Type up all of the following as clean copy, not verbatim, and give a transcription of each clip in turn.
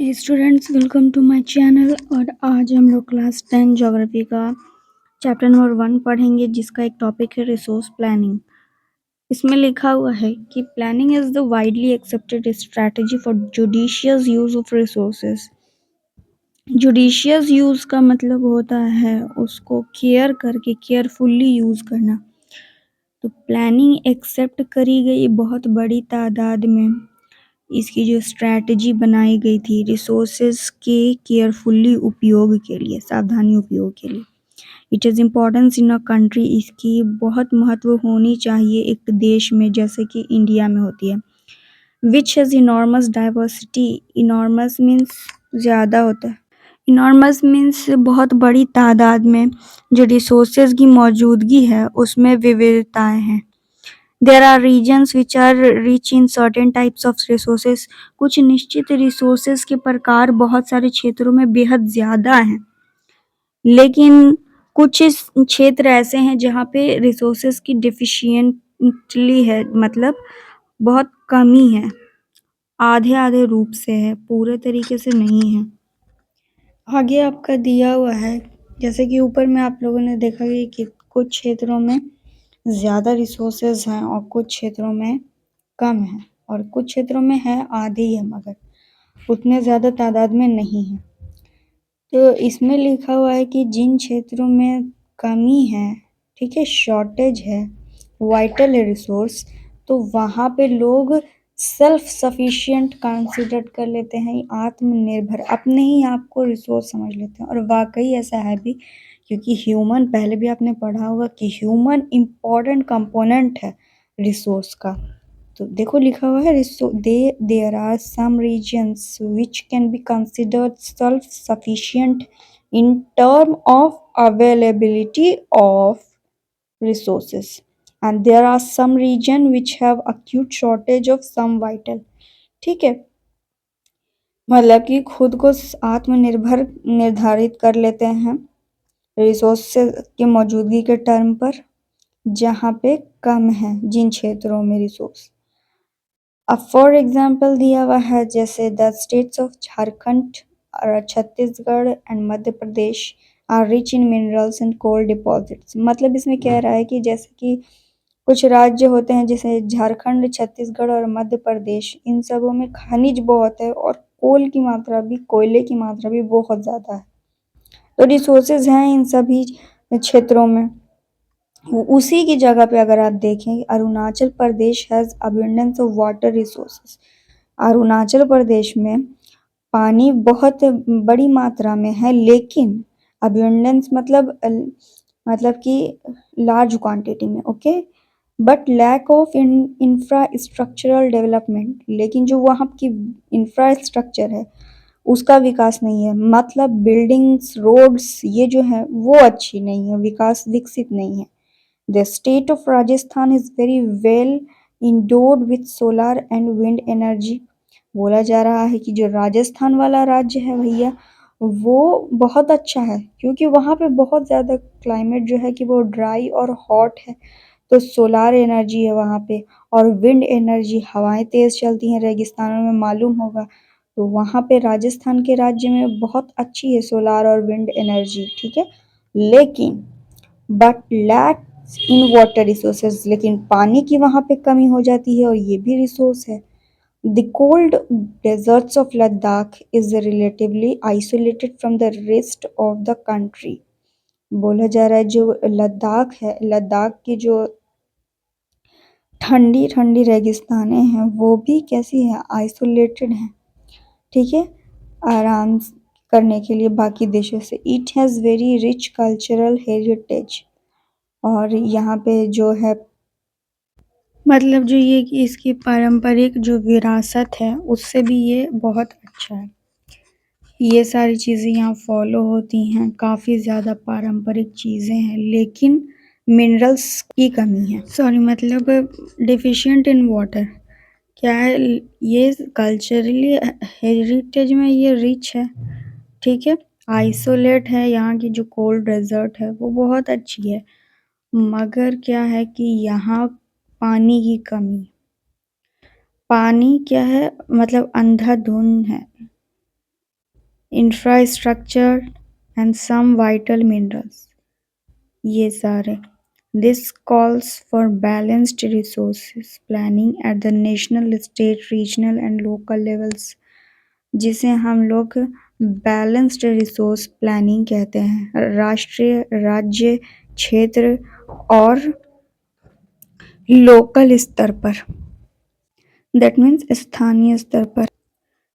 Hey students, welcome to my channel. और आज हम लोग क्लास 10 ज्योग्राफी का चैप्टर नंबर 1 पढ़ेंगे, जिसका एक टॉपिक है रिसोर्स प्लानिंग। इसमें लिखा हुआ है कि planning is the widely accepted strategy for judicious use of resources. Judicious use का मतलब होता है उसको केयर करके केयरफुल्ली यूज करना। तो प्लानिंग एक्सेप्ट करी गई बहुत बड़ी तादाद में। इसकी जो स्ट्रैटेजी बनाई गई थी रिसोर्सेज के केयरफुली उपयोग के लिए, सावधानी उपयोग के लिए। It is importance in a country, इसकी बहुत महत्व होनी चाहिए एक देश में, जैसे कि इंडिया में होती है। Which has enormous diversity. Enormous means ज़्यादा होता है। इनॉर्मस मीन्स बहुत बड़ी तादाद में जो रिसोर्सेज की मौजूदगी है उसमें विविधताएं हैं। There are regions which are rich in certain types of resources. कुछ निश्चित रिसोर्सेज के प्रकार बहुत सारे क्षेत्रों में बेहद ज़्यादा हैं, लेकिन कुछ क्षेत्र ऐसे हैं जहाँ पे रिसोर्सेज की डिफिशियंटली है, मतलब बहुत कमी है, आधे आधे रूप से है, पूरे तरीके से नहीं है। आगे आपका दिया हुआ है, जैसे कि ऊपर में आप लोगों ने देखा कि कुछ क्षेत्रों में ज़्यादा रिसोर्सेज हैं और कुछ क्षेत्रों में कम है, और कुछ क्षेत्रों में है आधे ही है मगर उतने ज़्यादा तादाद में नहीं है। तो इसमें लिखा हुआ है कि जिन क्षेत्रों में कमी है, ठीक है, शॉर्टेज है, वाइटल है रिसोर्स, तो वहाँ पे लोग सेल्फ सफिशिएंट कंसिडर कर लेते हैं, आत्मनिर्भर, अपने ही आप को रिसोर्स समझ लेते हैं। और वाकई ऐसा है भी, क्योंकि ह्यूमन, पहले भी आपने पढ़ा होगा कि ह्यूमन इम्पोर्टेंट कंपोनेंट है रिसोर्स का। तो देखो लिखा हुआ है there are some regions which can be considered self sufficient in term of availability of resources, and there are some region which have acute shortage of some vital। ठीक है, मतलब कि खुद को आत्मनिर्भर निर्धारित कर लेते हैं रिसोर्सेज की मौजूदगी के टर्म पर, जहाँ पे कम है जिन क्षेत्रों में रिसोर्स। अब फॉर एग्जाम्पल दिया हुआ है, जैसे द स्टेट्स ऑफ झारखंड और Chhattisgarh and Madhya Pradesh are rich in minerals and coal deposits. मतलब इसमें कह रहा है कि जैसे कि कुछ राज्य होते हैं जैसे झारखंड, छत्तीसगढ़ और मध्य प्रदेश, इन सबों में खनिज बहुत है और कोल की मात्रा भी, कोयले की मात्रा भी बहुत ज़्यादा है। तो रिसोर्सेज हैं इन सभी क्षेत्रों में। उसी की जगह पे अगर आप देखें, Arunachal Pradesh has abundance of water resources. Arunachal Pradesh में पानी बहुत बड़ी मात्रा में है, लेकिन अबंडेंस मतलब कि लार्ज क्वांटिटी में, okay, but lack of infrastructural development. लेकिन जो वहाँ की इंफ्रास्ट्रक्चर है उसका विकास नहीं है, मतलब बिल्डिंग्स, रोड्स, ये जो है वो अच्छी नहीं है, विकास विकसित नहीं है। The state of Rajasthan is very well endowed with solar and wind energy। बोला जा रहा है कि जो राजस्थान वाला राज्य है भैया, वो बहुत अच्छा है, क्योंकि वहाँ पे बहुत ज़्यादा क्लाइमेट जो है कि वो ड्राई और हॉट है। तो सोलार एनर्जी है वहाँ पे, और विंड एनर्जी, हवाएं तेज़ चलती हैं रेगिस्तानों में, मालूम होगा। तो वहाँ पे राजस्थान के राज्य में बहुत अच्छी है सोलार और विंड एनर्जी, ठीक है, लेकिन but lack in water resources, लेकिन पानी की वहाँ पे कमी हो जाती है, और ये भी रिसोर्स है। The cold desserts of Ladakh is relatively isolated from the rest of the country. बोला जा रहा है जो लद्दाख है, लद्दाख की जो ठंडी ठंडी रेगिस्तानें हैं वो भी कैसी है, आइसोलेटेड हैं, ठीक है, आराम करने के लिए बाकी देशों से। It has very rich cultural heritage, और यहाँ पे जो है, मतलब जो ये कि इसकी पारंपरिक जो विरासत है उससे भी ये बहुत अच्छा है। ये सारी चीज़ें यहाँ फॉलो होती हैं, काफ़ी ज़्यादा पारंपरिक चीज़ें हैं, लेकिन मिनरल्स की कमी है, सॉरी मतलब डिफिशिएंट इन वाटर। क्या है, ये कल्चरली हेरिटेज में ये रिच है, ठीक है, आइसोलेट है, यहाँ की जो कोल्ड डेजर्ट है वो बहुत अच्छी है, मगर क्या है कि यहाँ पानी की कमी, पानी क्या है, मतलब अंधाधुंध है, infrastructure and some vital minerals. ये सारे. This calls for balanced resources planning at the national, state, regional and local levels, जिसे हम लोग बैलेंस्ड रिसोर्स प्लानिंग कहते हैं. राष्ट्रीय, राज्य, क्षेत्र और लोकल स्तर पर. दैट मीन्स स्थानीय स्तर पर.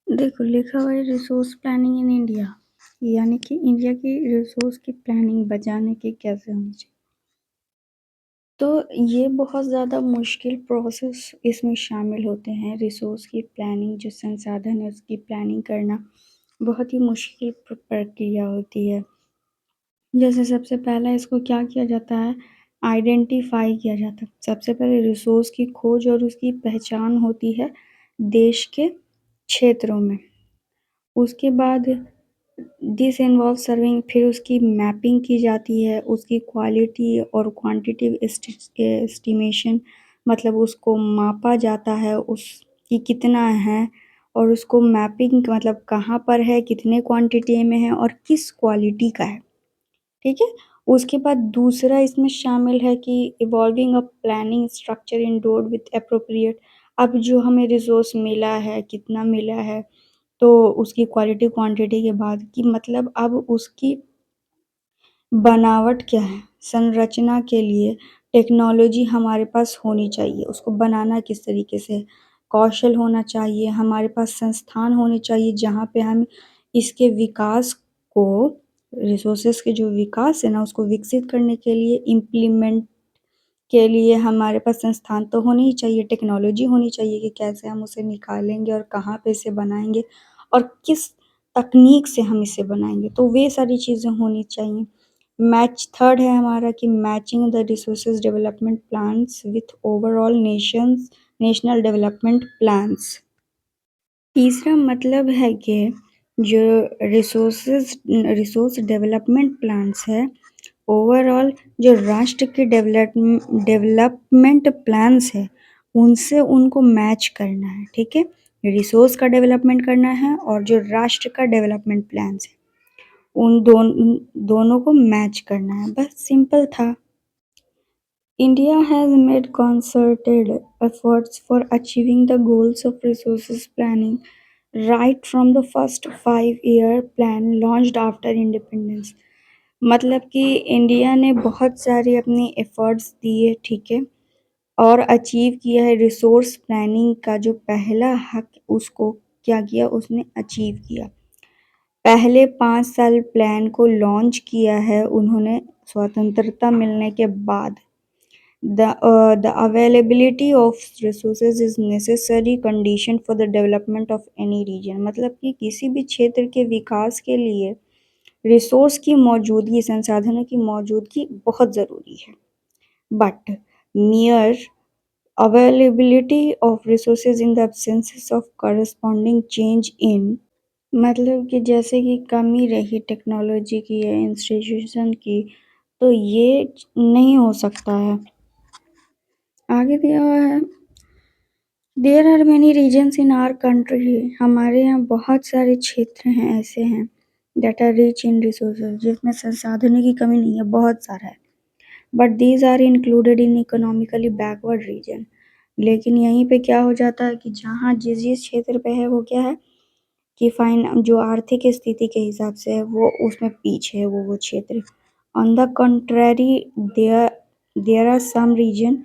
देखो लिखा हुआ है रिसोर्स प्लानिंग इन इंडिया, यानी कि इंडिया की रिसोर्स की प्लानिंग बचाने की कैसे होनी चाहिए. तो ये बहुत ज़्यादा मुश्किल प्रोसेस इसमें शामिल होते हैं. रिसोर्स की प्लानिंग, जो संसाधन है उसकी प्लानिंग करना बहुत ही मुश्किल प्रक्रिया होती है. जैसे सबसे पहला इसको क्या किया जाता है, आइडेंटिफाई किया जाता है. सबसे पहले रिसोर्स की खोज और उसकी पहचान होती है देश के क्षेत्रों में. उसके बाद दिस इन्वॉल्व सर्विंग, फिर उसकी मैपिंग की जाती है, उसकी क्वालिटी और क्वांटिटी एस्टिमेशन, मतलब उसको मापा जाता है उसकी कितना है, और उसको मैपिंग मतलब कहाँ पर है, कितने क्वांटिटी में है और किस क्वालिटी का है. ठीक है. उसके बाद दूसरा इसमें शामिल है कि evolving a planning structure in dod with appropriate. अब जो हमें रिसोर्स मिला है, कितना मिला है, तो उसकी क्वालिटी क्वांटिटी के बाद की मतलब अब उसकी बनावट क्या है, संरचना के लिए टेक्नोलॉजी हमारे पास होनी चाहिए. उसको बनाना किस तरीके से, कौशल होना चाहिए, हमारे पास संस्थान होने चाहिए जहाँ पे हम इसके विकास को, रिसोर्सेज के जो विकास है ना उसको विकसित करने के लिए, इम्प्लीमेंट के लिए हमारे पास संस्थान तो होने ही चाहिए, टेक्नोलॉजी होनी चाहिए कि कैसे हम उसे निकालेंगे और कहाँ पे इसे बनाएंगे और किस तकनीक से हम इसे बनाएंगे. तो वे सारी चीज़ें होनी चाहिए. थर्ड है हमारा कि matching the resources development plans with overall national development plans. तीसरा मतलब है कि जो रिसोर्स डेवलपमेंट प्लान्स है, ओवरऑल जो राष्ट्र के डेवलपमेंट प्लान्स है उनसे उनको मैच करना है. ठीक है. रिसोर्स का डेवलपमेंट करना है और जो राष्ट्र का डेवलपमेंट प्लान्स है उन दोनों को मैच करना है. बस सिंपल था. India has made concerted efforts for achieving the goals of resources planning right from the first 5-year plan launched after independence. मतलब कि इंडिया ने बहुत सारे अपने एफर्ट्स दिए. ठीक है. और अचीव किया है रिसोर्स प्लानिंग का जो पहला हक, उसको क्या किया, उसने अचीव किया. पहले 5 साल प्लान को लॉन्च किया है उन्होंने स्वतंत्रता मिलने के बाद. The availability of resources is necessary condition for the development of any region. मतलब कि किसी भी क्षेत्र के विकास के लिए रिसोर्स की मौजूदगी, संसाधनों की मौजूदगी बहुत ज़रूरी है. But mere availability of resources in the absence of corresponding change in, मतलब कि जैसे कि कमी रही टेक्नोलॉजी की या इंस्टीट्यूशन की, तो ये नहीं हो सकता है. आगे दिया हुआ है there are many regions in our country. हमारे यहाँ बहुत सारे क्षेत्र हैं, ऐसे हैं that are rich in resources, जिसमें संसाधनों की कमी नहीं है, बहुत सारा है. But these are included in economically backward region. लेकिन यहीं पे क्या हो जाता है कि जहाँ जिस जिस क्षेत्र पे है वो क्या है कि फाइन जो आर्थिक स्थिति के हिसाब से है वो उसमें पीछे है वो क्षेत्र. On the contrary there are some region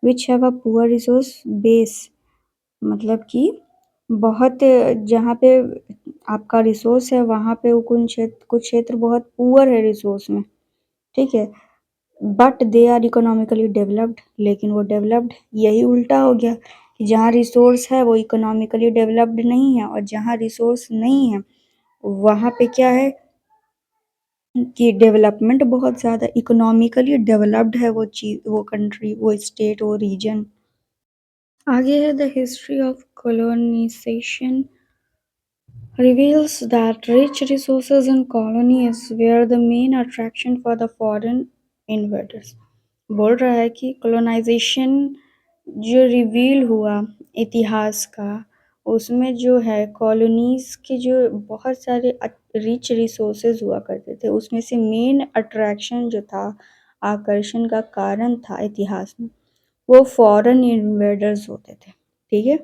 which have a poor resource base. मतलब कि बहुत जहाँ पे आपका रिसोर्स है वहाँ पे कुछ क्षेत्र बहुत पुअर है रिसोर्स में. ठीक है. But they are economically developed. लेकिन वो डेवलप्ड, यही उल्टा हो गया कि जहाँ रिसोर्स है वो इकोनॉमिकली डेवलप्ड नहीं है, और जहाँ रिसोर्स नहीं है वहाँ पे क्या है कि डेवलपमेंट बहुत ज़्यादा, इकोनॉमिकली डेवलप्ड है वो चीज़, वो कंट्री, वो स्टेट, वो रीजन. आगे है the history of colonization reveals that rich resources in colonies were the main attraction for the foreign invaders. बोल रहा है कि colonization जो रिवील हुआ इतिहास का, उसमें जो है कॉलोनीज़ के जो बहुत सारे रिच रिसोर्सेज़ हुआ करते थे, उसमें से मेन अट्रैक्शन जो था, आकर्षण का कारण था इतिहास में, वो फॉरेन इन्वेडर्स होते थे, ठीक है?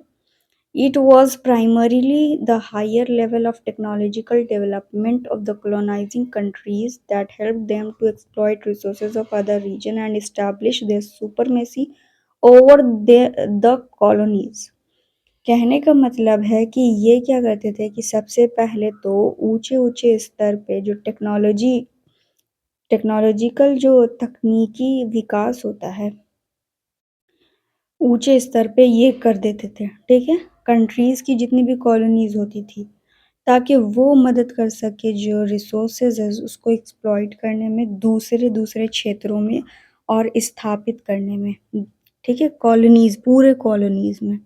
It was primarily the higher level of technological development of the colonizing countries that helped them to exploit resources of other regions and establish their supremacy over the colonies. कहने का मतलब है कि ये क्या करते थे कि सबसे पहले तो ऊंचे ऊंचे स्तर पे जो टेक्नोलॉजिकल जो तकनीकी विकास होता है, ऊंचे स्तर पे ये कर देते थे, ठीक है? कंट्रीज़ की जितनी भी कॉलोनीज़ होती थी, ताकि वो मदद कर सके जो रिसोर्सेज है उसको एक्सप्लॉइट करने में दूसरे दूसरे क्षेत्रों में और स्थापित करने में, ठीक है? कॉलोनीज़, पूरे कॉलोनीज़ में।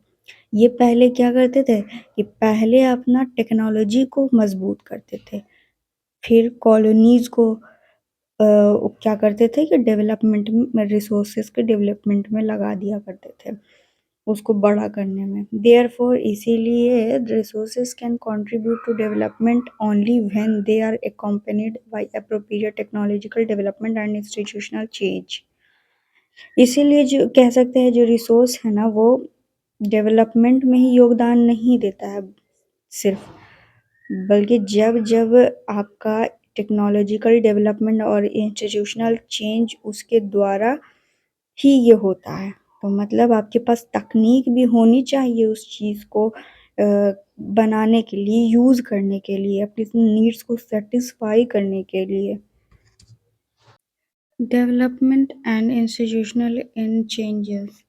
ये पहले क्या करते थे कि पहले अपना टेक्नोलॉजी को मजबूत करते थे, फिर कॉलोनीज़ को क्या करते थे कि डेवलपमेंट में, रिसोर्सेज के डेवलपमेंट में लगा दिया करते थे, उसको बड़ा करने में। देयरफॉर इसीलिए resources can contribute to development only when they are accompanied by appropriate technological development and institutional change. इसीलिए जो कह सकते हैं जो रिसोर्स है ना वो डेवलपमेंट में ही योगदान नहीं देता है सिर्फ, बल्कि जब जब आपका टेक्नोलॉजिकल डेवलपमेंट और इंस्टीट्यूशनल चेंज उसके द्वारा ही ये होता है। तो मतलब आपके पास तकनीक भी होनी चाहिए उस चीज़ को बनाने के लिए, यूज़ करने के लिए, अपनी नीड्स को सेटिस्फाई करने के लिए। Development and institutional in changes,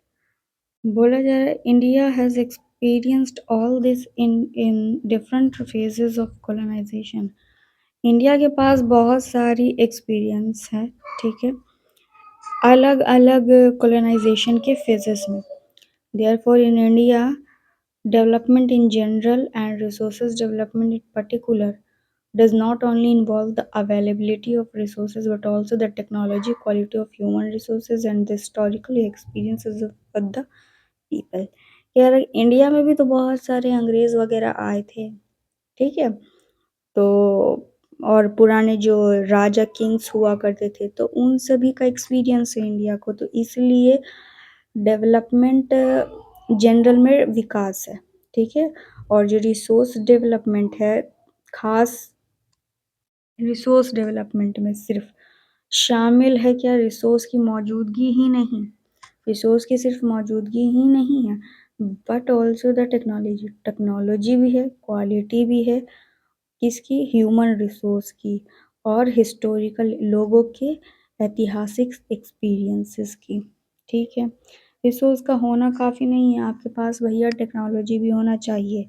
बोला जा रहा है India has experienced all this in different phases of colonization. India के पास बहुत सारी एक्सपीरियंस है, ठीक है, अलग अलग कॉलोनाइजेशन के फेजेस में। Therefore in India development in general and resources development in particular does not only involve the availability of resources but also the technology, quality of human resources and the historical experiences of the people। यार India में भी तो बहुत सारे अंग्रेज वगैरह आए थे, ठीक है? तो और पुराने जो राजा किंग्स हुआ करते थे तो उन सभी का एक्सपीरियंस है इंडिया को, तो इसलिए डेवलपमेंट जनरल में विकास है, ठीक है? और जो रिसोर्स डेवलपमेंट है, खास रिसोर्स डेवलपमेंट में सिर्फ शामिल है क्या, रिसोर्स की मौजूदगी ही नहीं, रिसोर्स की सिर्फ मौजूदगी ही नहीं है, but also the technology, technology भी है, क्वालिटी भी है, किसकी, ह्यूमन रिसोर्स की, और हिस्टोरिकल लोगों के ऐतिहासिक एक्सपीरियंसेस की, ठीक है? रिसोर्स का होना काफ़ी नहीं है, आपके पास भैया टेक्नोलॉजी भी होना चाहिए,